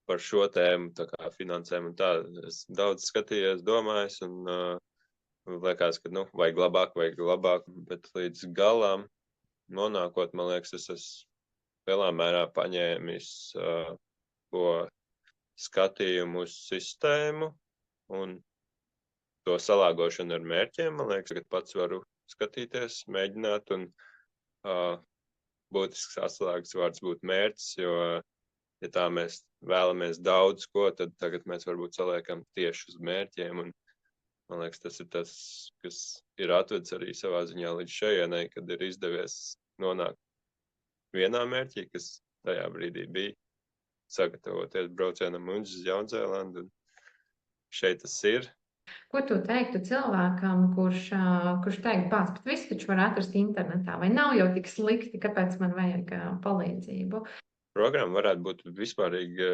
par šo tēmu, tā kā finansēm un tā. Es daudz skatījos, domājos un liekas, ka, vajag labāk, bet līdz galam nonākot, man liekas, es esmu lielā mērā paņēmis to skatījumu uz sistēmu un to salāgošanu ar mērķiem. Man liekas, ka pats varu skatīties, mēģināt un būtisks atslēgas vārds būtu mērķis, jo, ja tā mēs vēlamies daudz ko, tad tagad mēs varbūt saliekam tieši uz mērķiem un man liekas, tas ir tas, kas ir atvedis arī savā ziņā līdz šejienai, kad ir izdevies nonākt vienā mērķī, kas tajā brīdī bija sagatavoties braucienam uz Jaunzēlandu. Šeit tas ir. Ko tu teiktu cilvēkam, kurš teikt, bet visu taču var atrast internetā, vai nav jau tik slikti, kāpēc man vajag palīdzību? Programma varētu būt vispārīgi,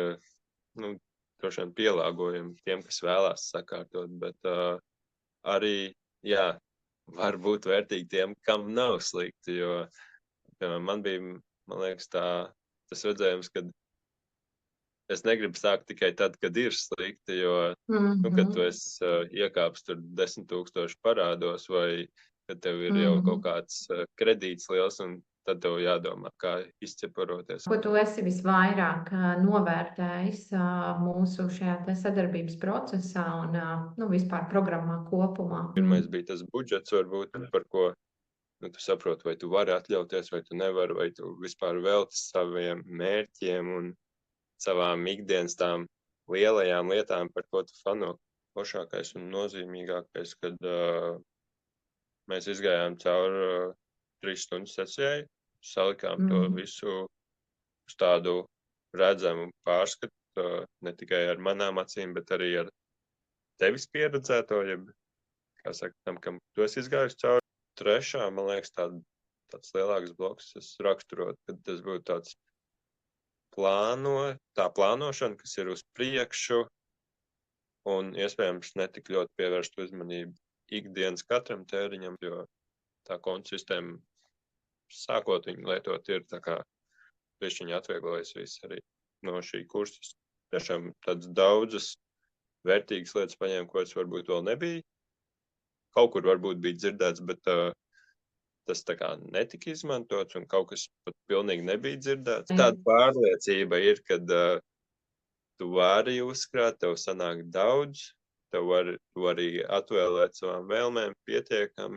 droši vien pielāgojumi tiem, kas vēlās sakārtot, bet arī, var būt vērtīgi tiem, kam nav slikti, jo man bija, man liekas, tas redzējums, ka es negribu sākt tikai tad, kad ir slikti, jo, kad tu esi iekāpis tur 10 000 parādos vai kad tev ir jau kaut kāds kredīts liels un tad tev jādomā, kā izķeparoties. Ko tu esi visvairāk novērtējis mūsu šajā te sadarbības procesā un vispār programmā kopumā? Pirmais bija tas budžets, varbūt, par ko tu saproti, vai tu vari atļauties, vai tu nevari, vai tu vispār velti saviem mērķiem un savām ikdienas tām lielajām lietām, par ko tu fano. Foršākais un nozīmīgākais, kad mēs izgājām cauri 3 stundu sesijai, salikām to visu uz tādu redzamu pārskatu, ne tikai ar manām acīm, bet arī ar tevis pieredzēto, kā saka, tam, kam tu esi izgājis cauri. Trešā, man liekas, tāds lielāks bloks, es raksturot, kad tas būtu tāds tā plānošana, kas ir uz priekšu un iespējams netik ļoti pievērst uzmanību ikdienas katram tēriņam, jo tā konta sistēma, sākot viņu lietot, ir tā kā bišķiņi atvieglojas viss arī no šī kursa. Tiešām tāds daudzas vērtīgas lietas paņēma, ko es varbūt vēl nebija. Kaut kur varbūt bija dzirdēts, bet tas tā kā netika izmantots un kaut kas pat pilnīgi nebija dzirdēts. Tāda pārliecība ir, kad tu vari uzkrāt, tev sanāk daudz, tu vari atvēlēt savām vēlmēm pietiekami